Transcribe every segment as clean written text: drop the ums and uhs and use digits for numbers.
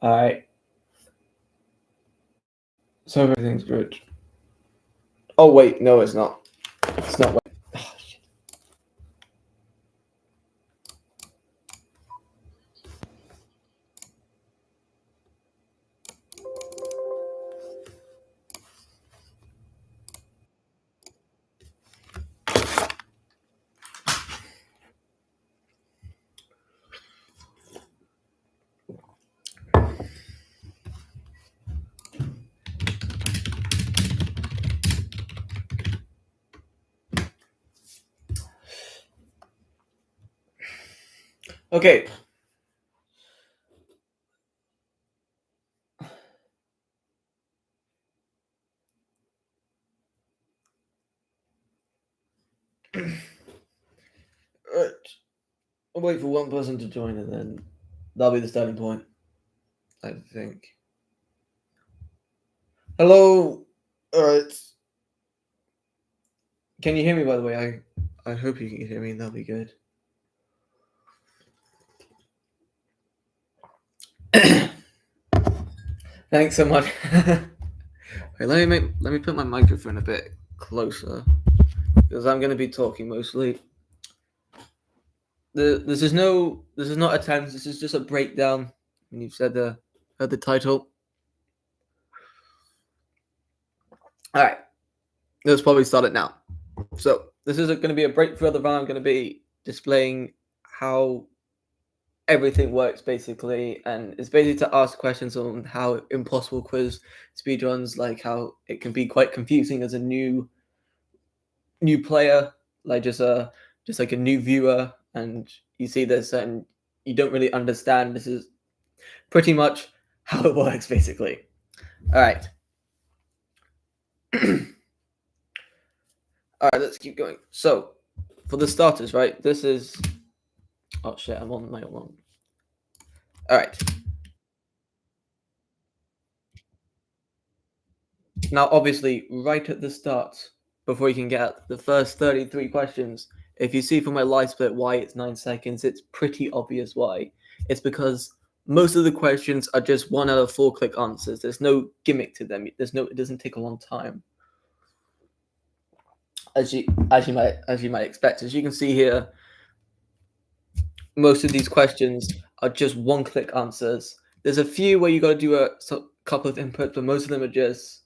Alright. So everything's good. Oh wait, no, it's not. It's not. Oh, shit. Okay. Right. I'll wait for one person to join and then that'll be the starting point, I think. Hello. Alright. Can you hear me, by the way? I hope you can hear me, that'll be good. Thanks so much. Wait, let me put my microphone a bit closer because I'm going to be talking mostly. This is not a tense. This is just a breakdown. When you've heard the title. All right, let's probably start it now. So this is going to be a breakthrough of the round. I'm going to be displaying how everything works basically, and it's basically to ask questions on how impossible quiz speedruns, like how it can be quite confusing as a new player, like just like a new viewer, and you see this and you don't really understand. This is pretty much how it works basically. All right. All right, let's keep going. So for the starters, right, this is oh shit, I'm on my own. All right. Now, obviously, right at the start, before you can get the first 33 questions, if you see from my live split why it's 9 seconds, it's pretty obvious why. It's because most of the questions are just 1 out of 4 click answers. There's no gimmick to them. It doesn't take a long time. As you might expect. As you can see here, most of these questions are just 1 click answers. There's a few where you got to do a couple of inputs, but most of them are just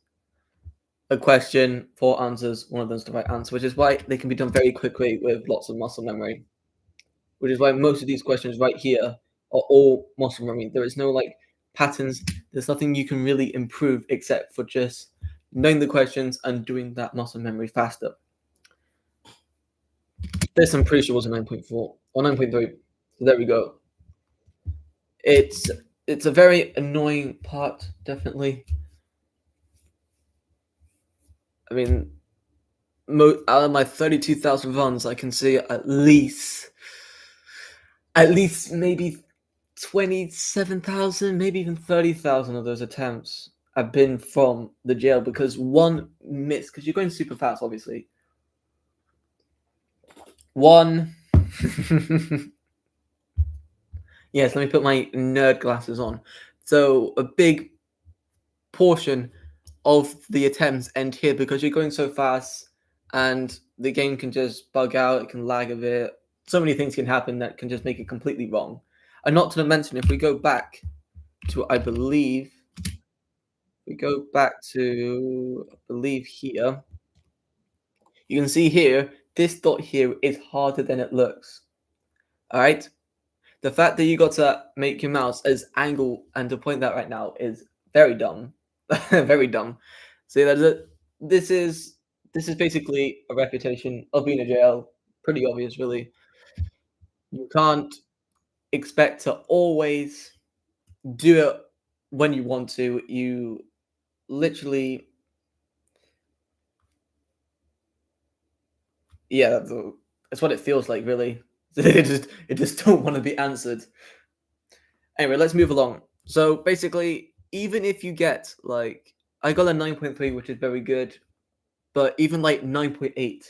a question, 4 answers, one of them's the right answer, which is why they can be done very quickly with lots of muscle memory. Which is why most of these questions right here are all muscle memory. There is no like patterns. There's nothing you can really improve except for just knowing the questions and doing that muscle memory faster. This I'm pretty sure was a 9.4 or 9.3. So there we go. It's a very annoying part, definitely. I mean, out of my 32,000 runs, I can see at least maybe 27,000, maybe even 30,000 of those attempts have been from the jail because one miss, because you're going super fast, obviously. One. Yes, let me put my nerd glasses on. So a big portion of the attempts end here because you're going so fast and the game can just bug out, it can lag a bit. So many things can happen that can just make it completely wrong. And not to mention, if we go back to, I believe here, you can see here, this dot here is harder than it looks. All right. The fact that you got to make your mouse as angle and to point that right now is very dumb. Very dumb. See that this is basically a reputation of being a jail. Pretty obvious, really. You can't expect to always do it when you want to. You literally, yeah, that's what it feels like, really. It just don't want to be answered. Anyway, let's move along. So basically, even if you get like, I got a 9.3, which is very good, but even like 9.8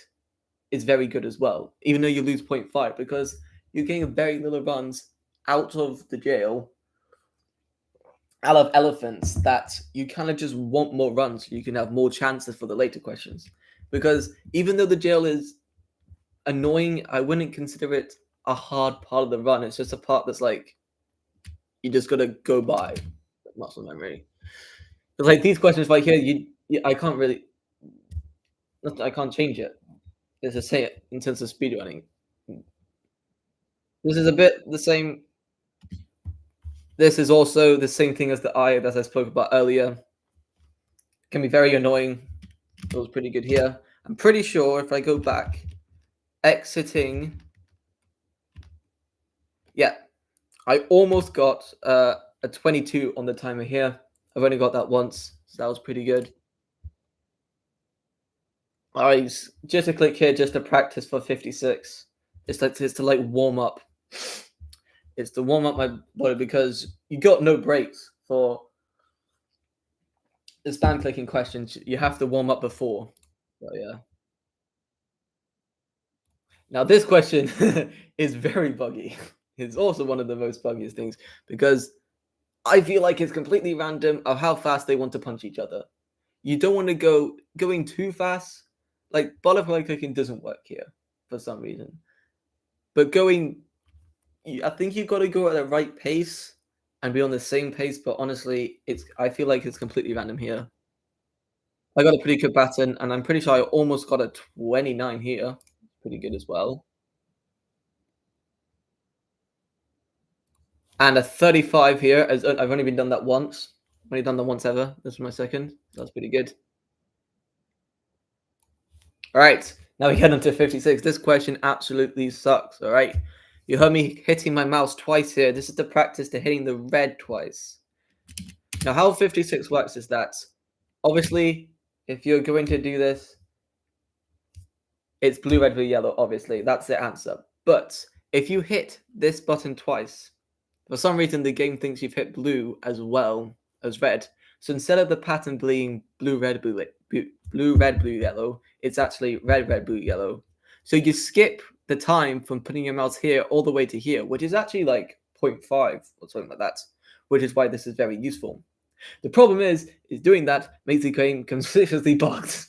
is very good as well, even though you lose 0.5 because you're getting very little runs out of the jail. I love elephants that you kind of just want more runs so you can have more chances for the later questions. Because even though the jail is annoying, I wouldn't consider it a hard part of the run. It's just a part that's like you just gotta go by muscle memory. But like these questions right here, I can't really, I can't change it. It's the same in terms of speedrunning. This is a bit the same. This is also the same thing as the eye that I spoke about earlier. Can be very annoying. It was pretty good here. I'm pretty sure if I go back, exiting, yeah, I almost got a 22 on the timer here. I've only got that once, so that was pretty good. I just a click here just to practice for 56. It's to like warm up. It's to warm up my body because you got no breaks for the spam clicking questions. You have to warm up before. So yeah. Now this question is very buggy. It's also one of the most buggiest things because I feel like it's completely random of how fast they want to punch each other. You don't want to going too fast. Like butterfly clicking doesn't work here for some reason. But I think you've got to go at the right pace and be on the same pace. But honestly, I feel like it's completely random here. I got a pretty good pattern, and I'm pretty sure I almost got a 29 here. Pretty good as well. And a 35 here. As I've only been done that once. Only done that once ever. This is my second. That's pretty good. All right. Now we get on to 56. This question absolutely sucks. All right. You heard me hitting my mouse twice here. This is the practice to hitting the red twice. Now, how 56 works is that obviously, if you're going to do this, it's blue, red, blue, yellow, obviously. That's the answer. But if you hit this button twice, for some reason, the game thinks you've hit blue as well as red. So instead of the pattern being blue, red, blue, red, blue, yellow, it's actually red, red, blue, yellow. So you skip the time from putting your mouse here all the way to here, which is actually like 0.5 or something like that, which is why this is very useful. The problem is doing that makes the game consistently bugged.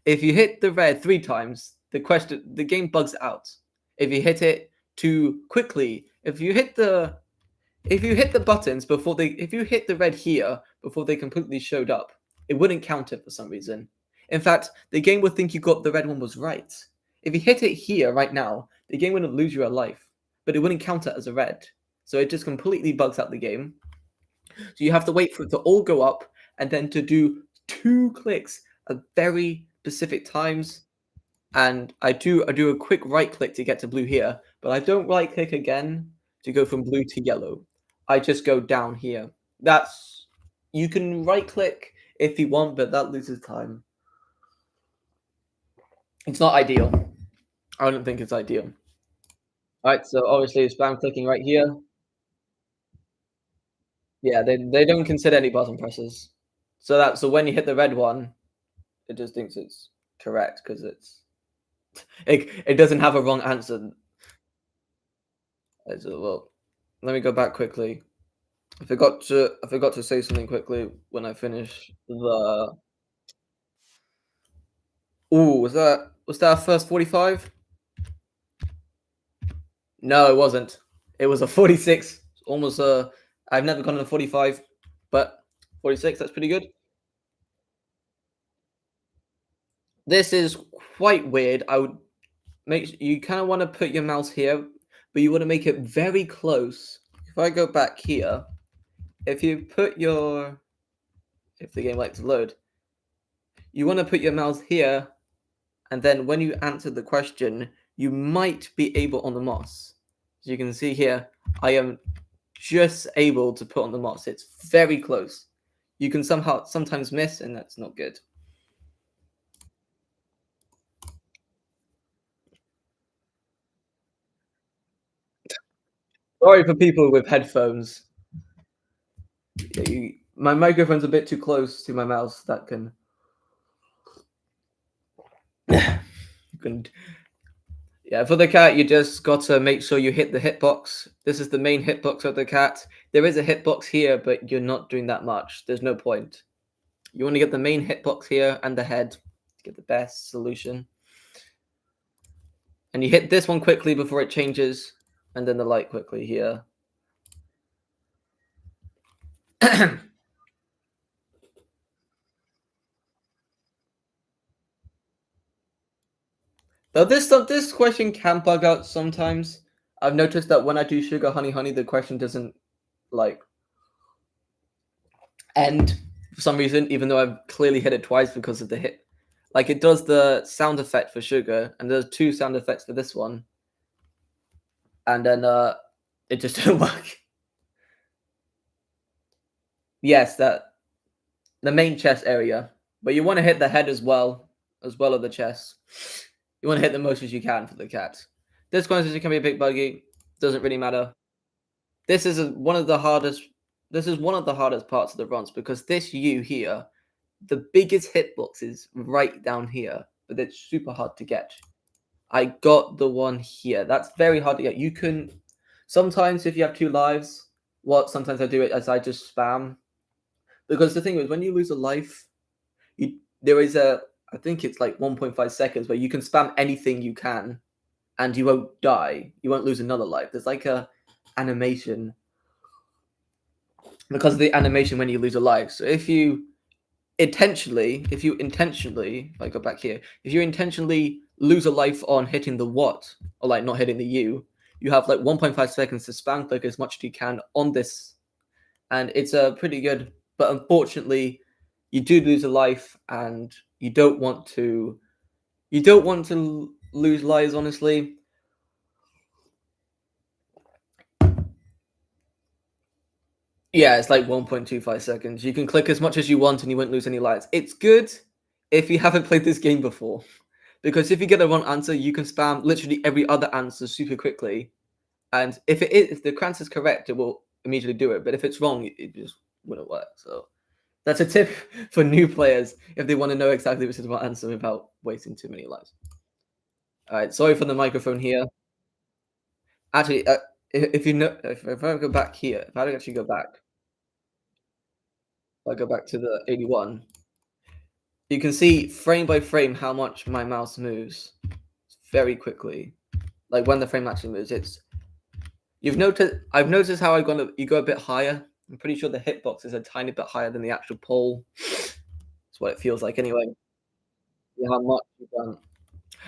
If you hit the red 3 times, the game bugs out. If you hit it too quickly, if you hit the buttons before if you hit the red here before they completely showed up, it wouldn't count it for some reason. In fact, the game would think you got the red one was right. If you hit it here right now, the game wouldn't lose you a life, but it wouldn't count it as a red. So it just completely bugs out the game. So you have to wait for it to all go up and then to do 2 clicks at very specific times. And I do a quick right click to get to blue here, but I don't right click again to go from blue to yellow. I just go down here. That's You can right click if you want, but that loses time. It's not ideal. I don't think it's ideal. All right, so obviously spam clicking right here. Yeah, they don't consider any button presses. So when you hit the red one, it just thinks it's correct because it doesn't have a wrong answer. Well, let me go back quickly. I forgot to say something quickly when I finish the. Ooh, was that our first 45? No, it wasn't. It was a 46. Almost I've never gone to 45, but 46, that's pretty good. This is quite weird. I would you kind of want to put your mouse here, but you want to make it very close. If I go back here, if you put your if the game likes to load, you want to put your mouse here, and then when you answer the question, you might be able on the mouse. As you can see here, I am just able to put on the mouse. It's very close. You can sometimes miss, and that's not good. Sorry for people with headphones. Yeah, my microphone's a bit too close to my mouse. That can Yeah, for the cat, you just got to make sure you hit the hitbox. This is the main hitbox of the cat. There is a hitbox here, but you're not doing that much. There's no point. You want to get the main hitbox here and the head to get the best solution. And you hit this one quickly before it changes, and then the light quickly here. Though this question can bug out sometimes. I've noticed that when I do sugar honey honey, the question doesn't like end for some reason, even though I've clearly hit it twice because of the hit. Like it does the sound effect for sugar, and there's two sound effects for this one, and then it just didn't work. Yes, that the main chest area, but you want to hit the head as well as the chest. You want to hit the most as you can for the cat. This question can be a bit buggy. Doesn't really matter. This is one of the hardest. This is one of the hardest parts of the runs because this U here, the biggest hitbox is right down here, but it's super hard to get. I got the one here. That's very hard to get. You can sometimes if you have two lives. What sometimes I do it as I just spam because the thing is when you lose a life, you there is a I think it's like 1.5 seconds where you can spam anything you can and you won't die. You won't lose another life. There's like a animation because of the animation when you lose a life. So if you intentionally, if I go back here, if you intentionally lose a life on hitting the what or like not hitting the you have like 1.5 seconds to spam click as much as you can on this, and it's a pretty good. But unfortunately, you do lose a life, and you don't want to. You don't want to lose lives, honestly. Yeah, it's like 1.25 seconds. You can click as much as you want and you won't lose any lives. It's good if you haven't played this game before. Because if you get the wrong answer, you can spam literally every other answer super quickly. And if the answer is correct, it will immediately do it. But if it's wrong, it just wouldn't work. So that's a tip for new players if they want to know exactly which is what answer without wasting too many lives. All right, sorry for the microphone here. Actually, if you know, if I go back here, if I actually go back, if I go back to the 81, you can see frame by frame how much my mouse moves very quickly. Like when the frame actually moves, it's I've noticed how you go a bit higher. I'm pretty sure the hitbox is a tiny bit higher than the actual pole. That's what it feels like anyway. Yeah, how much you've done.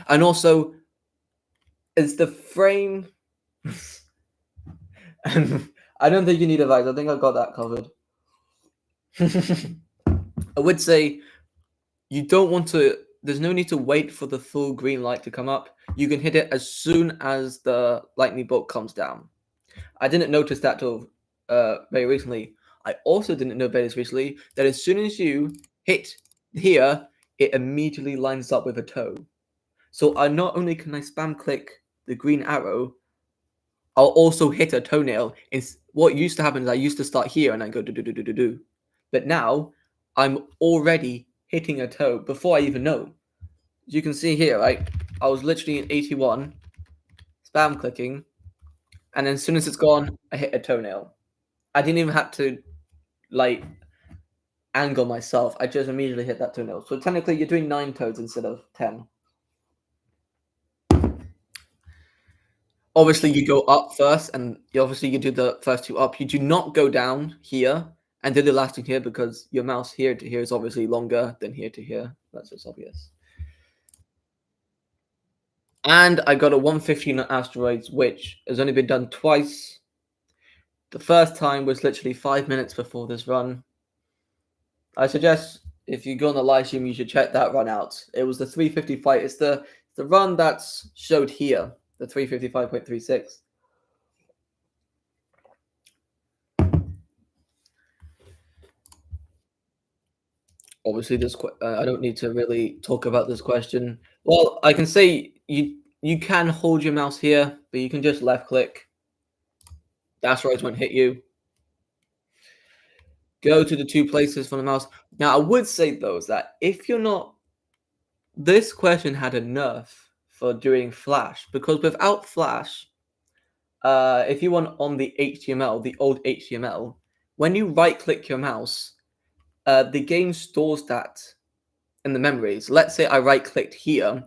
And also, is the frame I don't think you need advice. I think I've got that covered. I would say you don't want to. There's no need to wait for the full green light to come up. You can hit it as soon as the lightning bolt comes down. I didn't notice that till very recently. I also didn't know very recently that as soon as you hit here, it immediately lines up with a toe. So I not only can I spam click the green arrow, I'll also hit a toenail. What used to happen is I used to start here and I go do do do do do do, but now I'm already hitting a toe before I even know. As you can see here, right? I was literally in 81, spam clicking, and then as soon as it's gone, I hit a toenail. I didn't even have to like angle myself. I just immediately hit that toenail. So technically, you're doing 9 toes instead of 10. Obviously, you go up first, and obviously you do the first two up. You do not go down here and do the last two here because your mouse here to here is obviously longer than here to here. That's just obvious. And I got a 115 on asteroids, which has only been done twice. The first time was literally 5 minutes before this run. I suggest if you go on the live stream, you should check that run out. It was the 355. It's the run that's showed here, the 355.36. Obviously, I don't need to really talk about this question. Well, I can say you can hold your mouse here, but you can just left click. The asteroids won't hit you. Go to the two places from the mouse. Now, I would say though is that if you're not, this question had a nerf for doing Flash because without Flash, if you want on the HTML, the old HTML, when you right click your mouse, the game stores that in the memories. Let's say I right clicked here,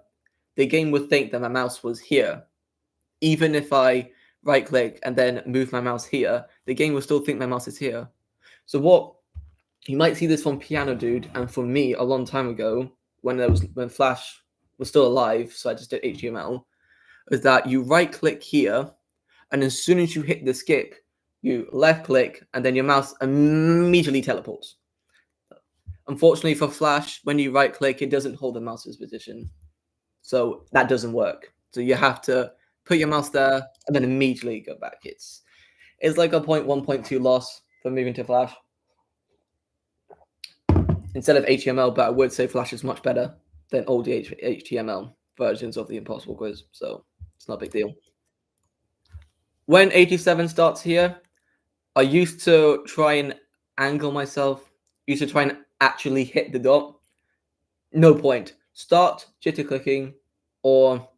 the game would think that my mouse was here. Even if I right click and then move my mouse here, the game will still think my mouse is here. So what you might see this from Piano Dude and from me a long time ago when Flash was still alive, so I just did HTML, is that you right click here and as soon as you hit the skip, you left click and then your mouse immediately teleports. Unfortunately for Flash, when you right click, it doesn't hold the mouse's position. So that doesn't work. So you have to put your mouse there and then immediately go back. It's like a 0.1, 0.2 loss for moving to Flash instead of HTML, but I would say Flash is much better than old HTML versions of the Impossible Quiz. So it's not a big deal. When 87 starts here, I used to try and angle myself, used to try and actually hit the dot. No point. Start jitter clicking or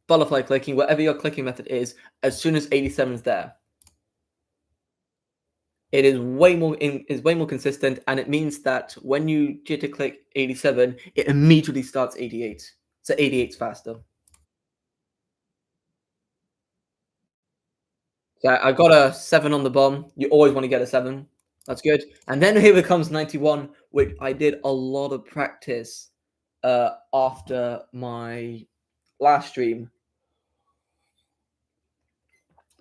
butterfly clicking, whatever your clicking method is, as soon as 87 is there. It is way more consistent, and it means that when you jitter click 87, it immediately starts 88. So 88's faster. So I got a 7 on the bomb. You always want to get a 7. That's good. And then here comes 91, which I did a lot of practice after my last stream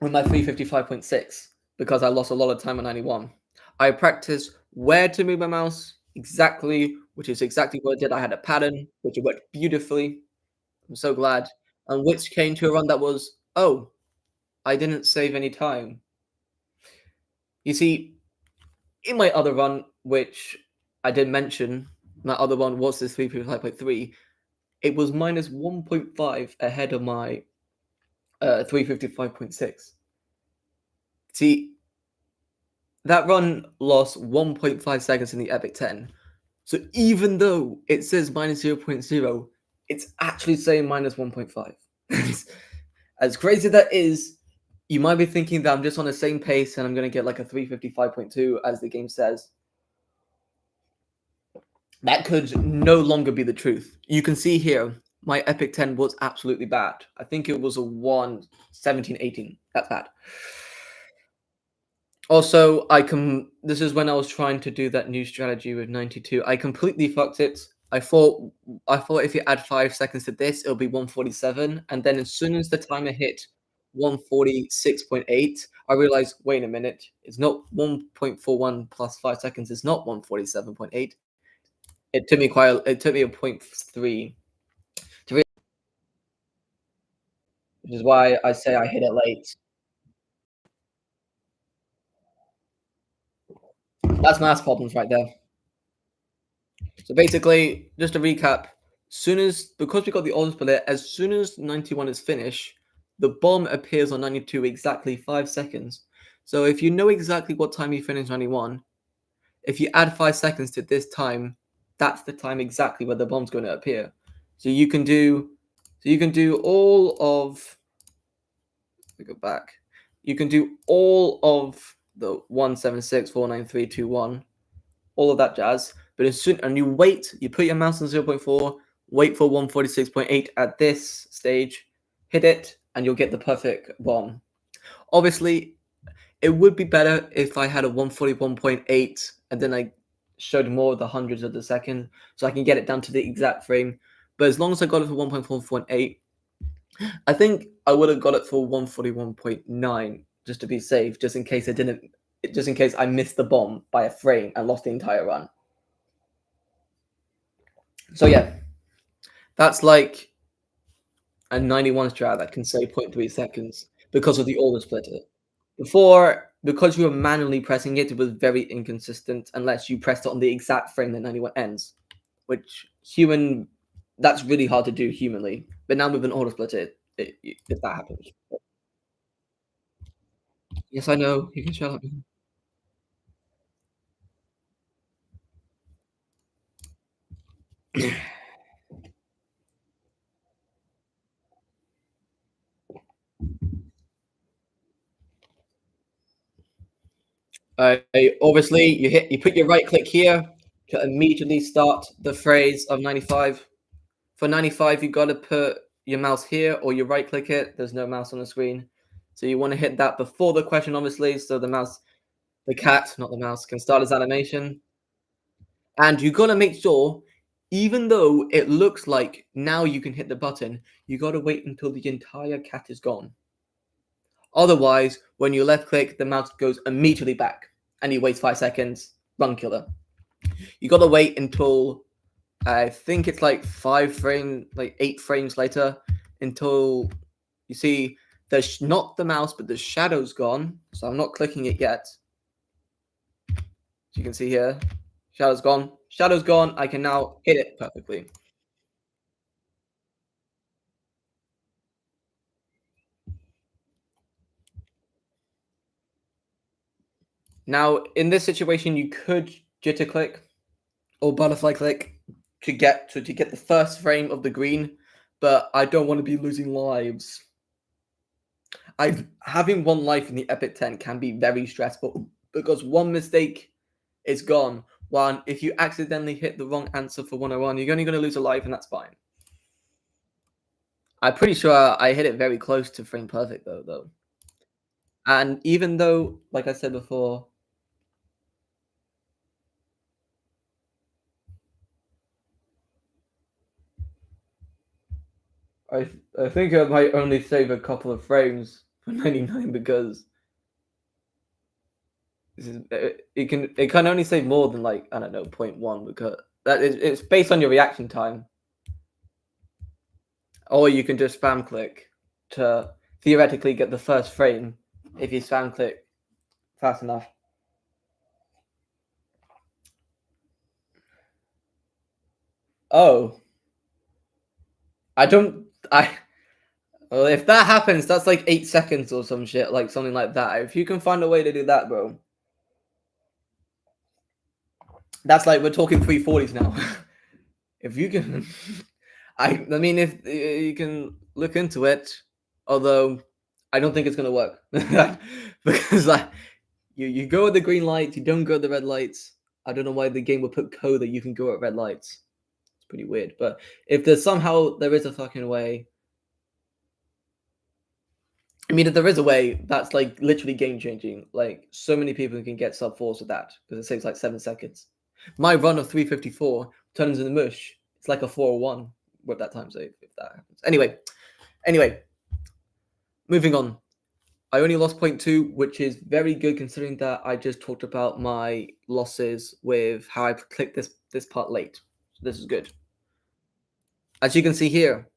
with my 355.6 because I lost a lot of time on 91. I practiced where to move my mouse exactly, which is exactly what I did. I had a pattern, which it worked beautifully. I'm so glad. And which came to a run that was, oh, I didn't save any time. You see, in my other run, which I did mention, my other one was this 355.3, it was minus 1.5 ahead of my 355.6. See, that run lost 1.5 seconds in the Epic 10. So even though it says minus 0.0, it's actually saying minus 1.5. As crazy that is, you might be thinking that I'm just on the same pace and I'm going to get like a 355.2 as the game says. That could no longer be the truth. You can see here, my Epic 10 was absolutely bad. I think it was a 1:17:18. That's bad. Also, this is when I was trying to do that new strategy with 92. I completely fucked it. I thought if you add 5 seconds to this, it'll be 147. And then as soon as the timer hit 146.8, I realized, wait a minute, it's not 1.41 plus 5 seconds, it's not 147.8. It took me a point 3 to realize, which is why I say I hit it late. That's math problems right there. So basically, just to recap, because we got the auto split, as soon as 91 is finished, the bomb appears on 92 exactly 5 seconds. So if you know exactly what time you finished 91, if you add 5 seconds to this time, that's the time exactly where the bomb's going to appear. So you can do all of. Let me go back. You can do all of the 1764931 all of that jazz. But as soon and you wait, you put your mouse on 0.4, wait for 146.8 at this stage, hit it, and you'll get the perfect bomb. Obviously, it would be better if I had a 141.8 and then I showed more of the hundreds of the second so I can get it down to the exact frame. But as long as I got it for 1.4.8, I think I would have got it for 141.9 just to be safe, just in case I missed the bomb by a frame and lost the entire run. So yeah, that's like a 91 strat that can save 0.3 seconds because of the auto splitter. Because you were manually pressing it, it was very inconsistent unless you pressed it on the exact frame that 91 ends, which that's really hard to do humanly. But now with an auto splitter, if that happens. Yes, I know. You can shut up. Obviously, you put your right click here to immediately start the phrase of 95. For 95, you got to put your mouse here or you right click it. There's no mouse on the screen. So you want to hit that before the question, obviously, so the cat, not the mouse, can start its animation. And you got to make sure, even though it looks like now you can hit the button, you got to wait until the entire cat is gone. Otherwise, when you left click, the mouse goes immediately back and you waste 5 seconds. Run killer. You got to wait until I think it's like 8 frames later until you see there's not the mouse, but the shadow's gone. So I'm not clicking it yet. As you can see here, shadow's gone. Shadow's gone. I can now hit it perfectly. Now, in this situation, you could jitter click or butterfly click to get the first frame of the green, but I don't want to be losing lives. Having one life in the Epic 10 can be very stressful because one mistake is gone. One, if you accidentally hit the wrong answer for 101, you're only going to lose a life, and that's fine. I'm pretty sure I hit it very close to frame perfect though. And even though, like I said before, I I think I might only save a couple of frames for 99 because it can only save more than like I don't know 0.1 because it's based on your reaction time, or you can just spam click to theoretically get the first frame if you spam click fast enough. Oh, I don't. I well, if that happens, that's like 8 seconds or some shit, like something like that. If you can find a way to do that, bro, that's like we're talking 340s now. If you can, I mean, if you can look into it, although I don't think it's gonna work because like you go at the green lights, you don't go at the red lights. I don't know why the game would put code that you can go at red lights. It's pretty weird. But if there is a fucking way. I mean, if there is a way, that's like literally game changing. Like so many people can get sub fours with that because it saves like 7 seconds. My run of 354 turns into mush. It's like a 401 with that time save if that happens. Anyway, moving on. I only lost point 0.2, which is very good considering that I just talked about my losses with how I clicked this part late. So this is good. As you can see here,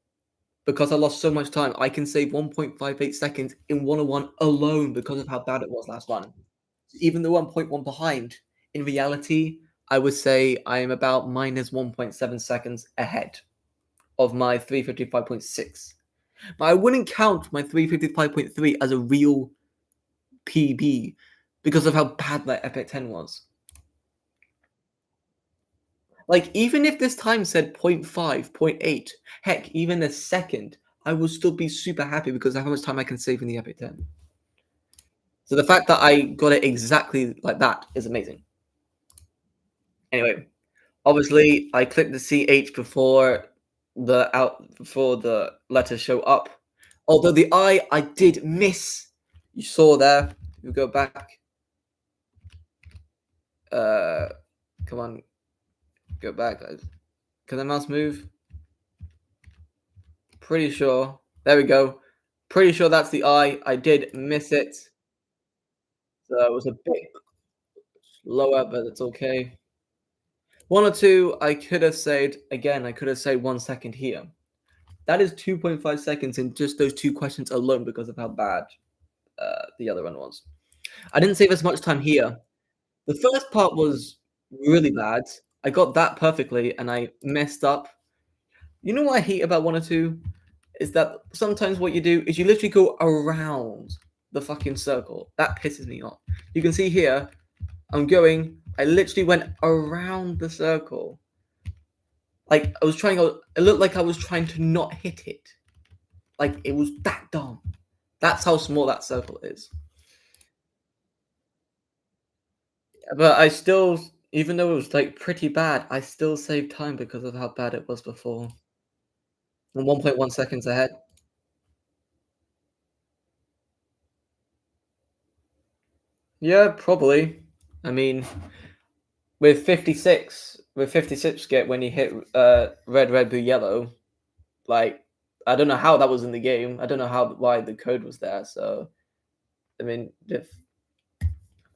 because I lost so much time, I can save 1.58 seconds in 101 alone because of how bad it was last run. Even though I'm point 0.1 behind, in reality, I would say I am about minus 1.7 seconds ahead of my 355.6. But I wouldn't count my 355.3 as a real PB because of how bad that Epic 10 was. Like, even if this time said 0.5, 0.8, heck, even a second, I would still be super happy because of how much time I can save in the Epic 10. So the fact that I got it exactly like that is amazing. Anyway, obviously, I clicked the CH before the letters show up. Although the I did miss. You saw there. You go back. Come on, go back, guys. Can the mouse move? Pretty sure. There we go. Pretty sure that's the I. I did miss it. So it was a bit lower, but it's okay. 1 or 2, I could have saved. Again, I could have saved 1 second here. That is 2.5 seconds in just those 2 questions alone because of how bad the other one was. I didn't save as much time here. The first part was really bad. I got that perfectly and I messed up. You know what I hate about 1 or 2? Is that sometimes what you do is you literally go around the fucking circle. That pisses me off. You can see here, I literally went around the circle. Like it looked like I was trying to not hit it. Like it was that dumb. That's how small that circle is. But I still, even though it was like pretty bad, I still saved time because of how bad it was before. I'm 1.1 seconds ahead. Yeah, probably. I mean, with 56 skip when you hit red, red, blue, yellow, like I don't know how that was in the game. I don't know how why the code was there. So I mean, if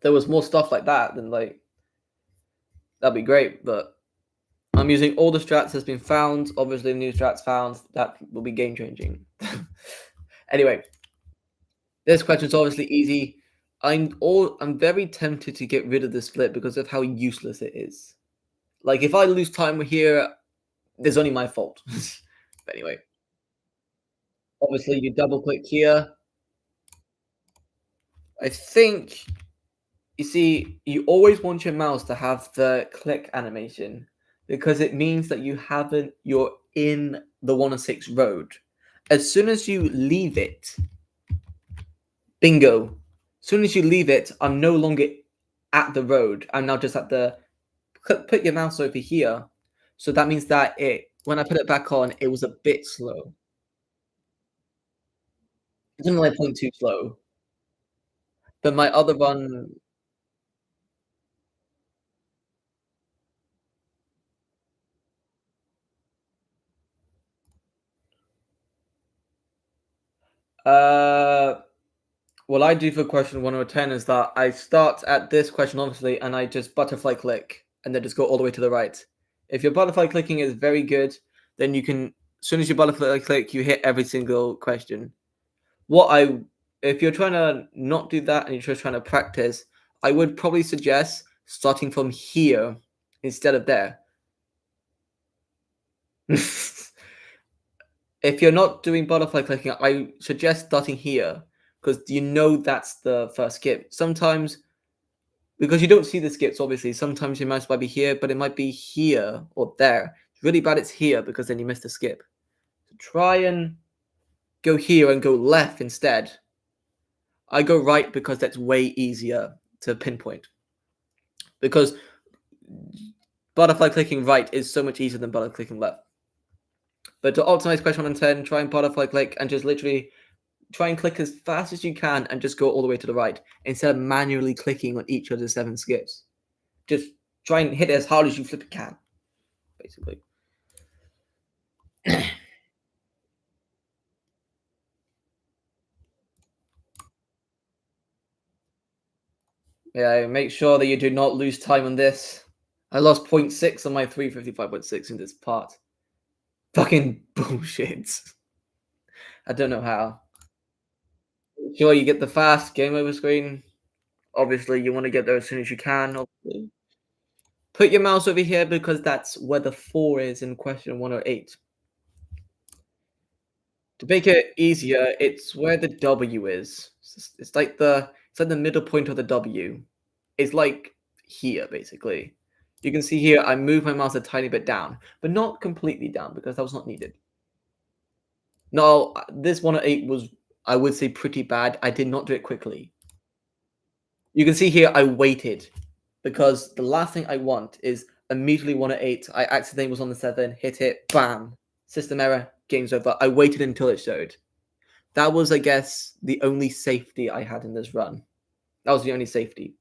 there was more stuff like that, then like that'd be great. But I'm using all the strats that's been found. Obviously, new strats found that will be game changing. Anyway, this question's obviously easy. I'm very tempted to get rid of the split because of how useless it is. Like if I lose time here, there's only my fault. But anyway, obviously you double click here. I think you see you always want your mouse to have the click animation because it means that you're in the 106 road. As soon as you leave it, bingo. As soon as you leave it, I'm no longer at the road. I'm now just at the put your mouse over here. So that means that it when I put it back on, it was a bit slow. It's only like zero point 0.2 slow. But my other one, uh, what I do for question 1 or 10 is that I start at this question, obviously, and I just butterfly click and then just go all the way to the right. If your butterfly clicking is very good, then you can, as soon as you butterfly click, you hit every single question. What I, if you're trying to not do that and you're just trying to practice, I would probably suggest starting from here instead of there. If you're not doing butterfly clicking, I suggest starting here because you know that's the first skip. Sometimes, because you don't see the skips, obviously, sometimes your mouse might be here, but it might be here or there. It's really bad it's here because then you missed a skip. So try and go here and go left instead. I go right because that's way easier to pinpoint. Because butterfly clicking right is so much easier than butterfly clicking left. But to optimize question 1 and 10, try and butterfly click and just literally try and click as fast as you can and just go all the way to the right instead of manually clicking on each of the 7 skips. Just try and hit it as hard as you flip can, basically. Yeah, make sure that you do not lose time on this. I lost zero point 0.6 on my 355.6 in this part. Fucking bullshit. I don't know how. Sure, you get the fast game over screen. Obviously, you want to get there as soon as you can. Obviously. Put your mouse over here because that's where the 4 is in question 108. To make it easier, it's where the W is. It's like the middle point of the W. It's like here, basically. You can see here, I moved my mouse a tiny bit down, but not completely down because that was not needed. No, this 108 was, I would say, pretty bad. I did not do it quickly. You can see here, I waited because the last thing I want is immediately 108. I accidentally was on the 7, hit it, bam, system error, game's over. I waited until it showed. That was, I guess, the only safety I had in this run. That was the only safety.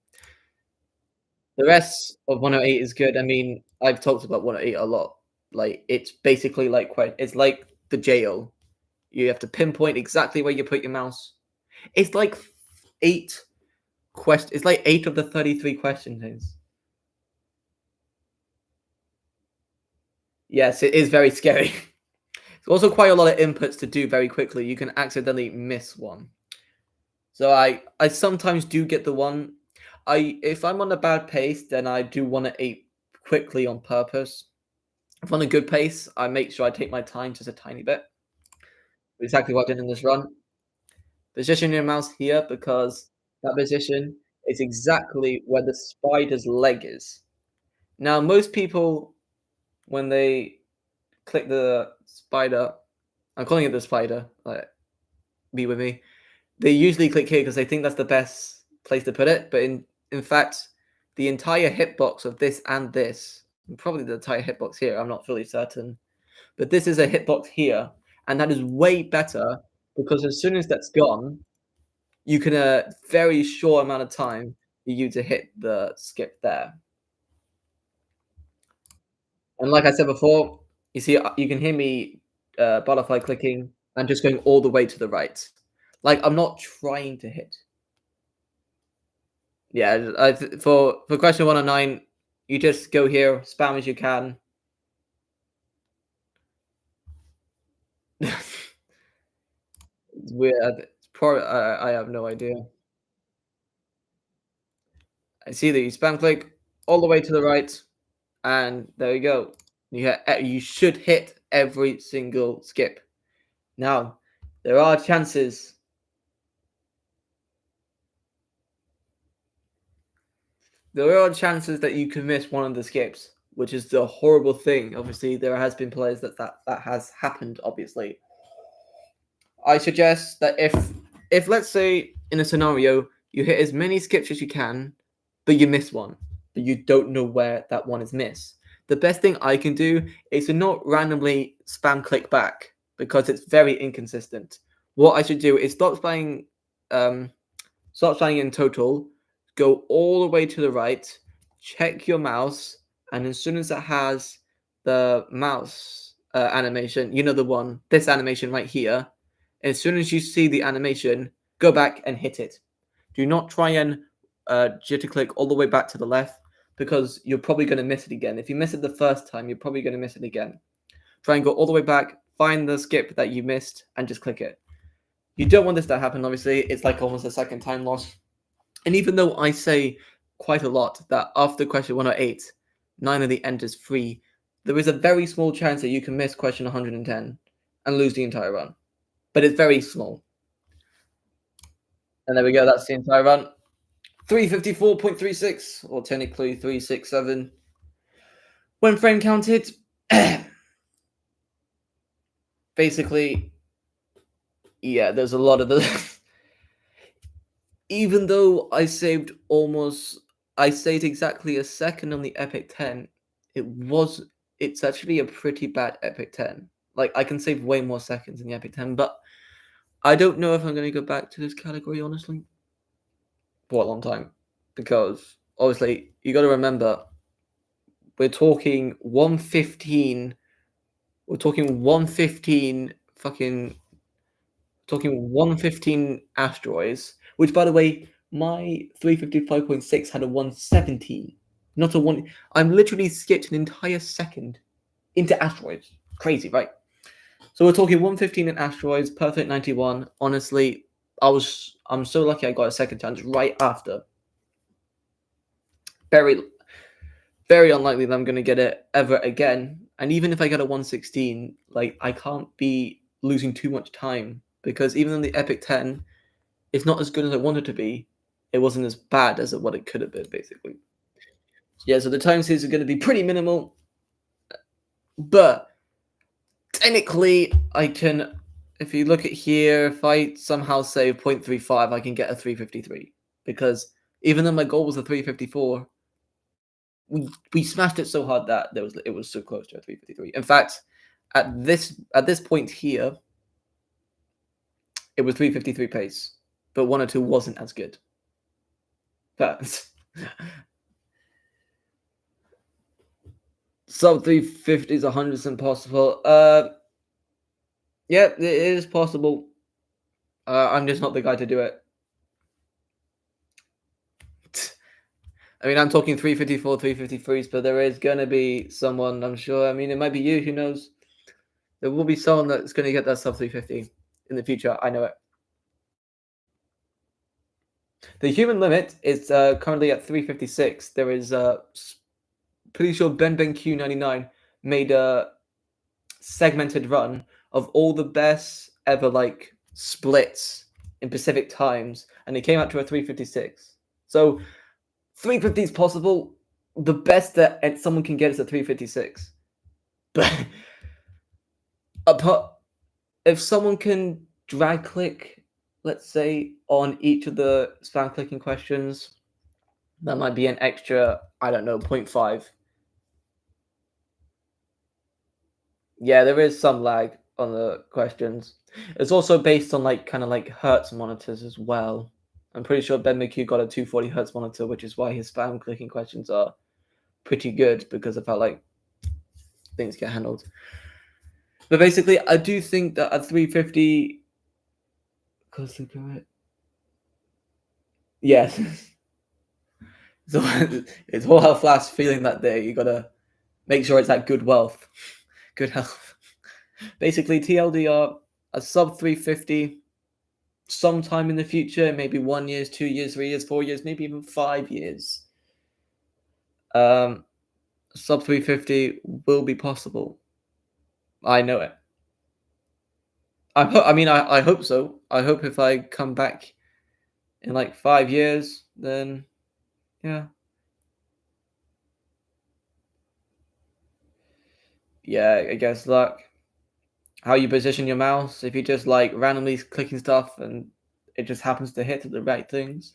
The rest of 108 is good. I mean, I've talked about 108 a lot. Like, it's basically like it's like the jail. You have to pinpoint exactly where you put your mouse. It's like it's like 8 of the 33 questions. Yes, it is very scary. It's also quite a lot of inputs to do very quickly. You can accidentally miss one. So I sometimes do get the one. I if I'm on a bad pace, then I do want to eat quickly on purpose. If I'm on a good pace, I make sure I take my time just a tiny bit. Exactly what I did in this run. Position your mouse here because that position is exactly where the spider's leg is. Now, most people, when they click the spider, I'm calling it the spider, like, be with me. They usually click here because they think that's the best place to put it. But in fact, the entire hitbox of this and this, and probably the entire hitbox here, I'm not fully certain, but this is a hitbox here, and that is way better because as soon as that's gone, you can a very short amount of time for you to hit the skip there. And like I said before, you see, you can hear me butterfly clicking and just going all the way to the right. Like I'm not trying to hit. Yeah, for question 109, you just go here, spam as you can. It's weird. It's probably I have no idea. I see that you spam click all the way to the right, and there you go. You should hit every single skip. Now, there are chances. There are chances that you can miss one of the skips, which is the horrible thing. Obviously, there has been players that has happened. Obviously, I suggest that if let's say in a scenario you hit as many skips as you can, but you miss one, but you don't know where that one is missed. The best thing I can do is to not randomly spam click back because it's very inconsistent. What I should do is um, stop spamming in total, go all the way to the right, check your mouse, and as soon as it has the mouse animation, you know the one, this animation right here, as soon as you see the animation, go back and hit it. Do not try and jitter click all the way back to the left because you're probably going to miss it again. If you miss it the first time, you're probably going to miss it again. Try and go all the way back, find the skip that you missed, and just click it. You don't want this to happen, obviously. It's like almost a second time loss. And even though I say quite a lot that after question 108, 9 of the end is free, there is a very small chance that you can miss question 110 and lose the entire run. But it's very small. And there we go, that's the entire run. 354.36, or technically 367. When frame counted, basically, yeah, there's a lot of the. Even though I saved exactly a second on the Epic 10, it's actually a pretty bad Epic 10. Like, I can save way more seconds in the Epic 10, but I don't know if I'm going to go back to this category, honestly, for a long time. Because, obviously, you got to remember, we're talking 115, we're talking 115 fucking, talking 115 asteroids, which, by the way, my 355.6 had a 117, not a one. I'm literally skipped an entire second into asteroids. Crazy, right? So we're talking 115 in asteroids, perfect 91. Honestly, I'm so lucky I got a second chance right after. Very, very unlikely that I'm going to get it ever again. And even if I get a 116, like I can't be losing too much time because even in the Epic 10, it's not as good as I wanted to be. It wasn't as bad as what it could have been, basically. Yeah, so the time saves are going to be pretty minimal, but technically, I can. If you look at here, if I somehow save 0.35, I can get a 353 because even though my goal was a 354, we smashed it so hard that it was so close to a 353. In fact, at this point here, it was 353 pace, but 102 wasn't as good. But sub 350 is 100% possible. Yeah, it is possible. I'm just not the guy to do it. I mean, I'm talking 354, 353s, but there is going to be someone, I'm sure. I mean, it might be you, who knows? There will be someone that's going to get that sub 350 in the future. I know it. The human limit is currently at 356. There is pretty sure Ben Q99 made a segmented run of all the best ever like splits in Pacific times, and it came out to a 356. So 350 is possible. The best that someone can get is a 356. But if someone can drag click, let's say, on each of the spam clicking questions, That might be an extra, I don't know, 0.5. Yeah, there is some lag on the questions. It's also based on like kind of like hertz monitors as well. I'm pretty sure Ben McHugh got a 240 hertz monitor, which is why his spam clicking questions are pretty good because of how like things get handled. But basically, I do think that at 350, close to correct. Yes. So it's all how Flash feeling that day. You gotta make sure it's at good wealth, good health. Basically, TLDR, a sub 350 sometime in the future, maybe 1 year, 2 years, 3 years, 4 years, maybe even 5 years. Sub 350 will be possible. I know it. I hope so. I hope if I come back in like 5 years, then yeah. Yeah, I guess luck. How you position your mouse, if you just like randomly clicking stuff and it just happens to hit the right things.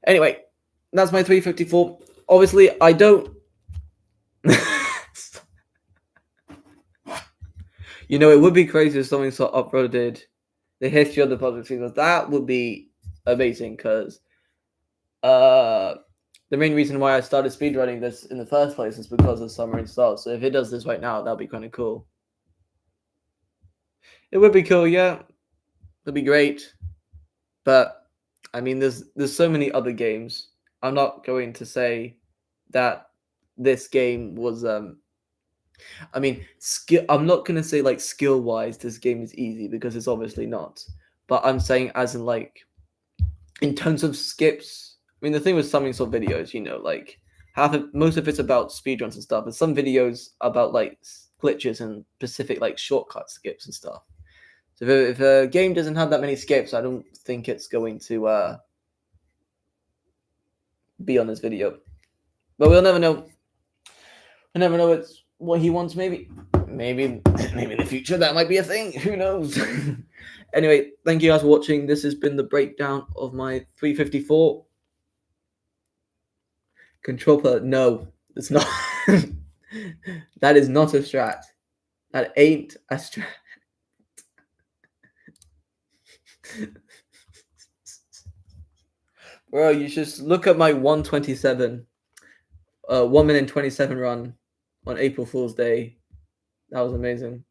Anyway, that's my 354. Obviously, I don't. You know, it would be crazy if something sort of uploaded the history of the public signals. That would be amazing because uh, the main reason why I started speedrunning this in the first place is because of Summer Install. So if it does this right now, that'd be kind of cool. It would be cool, yeah. It'd be great. But I mean, there's so many other games. I'm not going to say that this game was I mean, skill. I'm not gonna say like skill wise, this game is easy because it's obviously not. But I'm saying as in like in terms of skips. I mean, the thing with some sort of videos, you know, like most of it's about speedruns and stuff, and some videos about like glitches and specific like shortcut skips and stuff. So if a game doesn't have that many skips, I don't think it's going to be on this video. But we'll never know. We'll never know it's what he wants. Maybe in the future that might be a thing. Who knows? Anyway, thank you guys for watching. This has been the breakdown of my 354 controller. No, it's not. That is not a strat. That ain't a strat. Bro, you should look at my 127, 1 minute 27 run on April Fool's Day. That was amazing.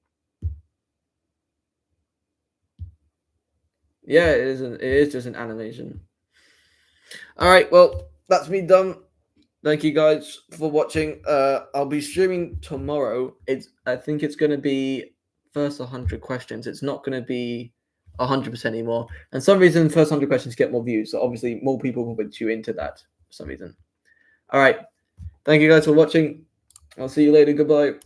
Yeah, it is. It is just an animation. All right, well, that's me done. Thank you guys for watching. I'll be streaming tomorrow. I think it's gonna be first 100 questions. It's not gonna be 100% anymore. And some reason, first 100 questions get more views. So obviously, more people will tune into that for some reason. All right. Thank you guys for watching. I'll see you later. Goodbye.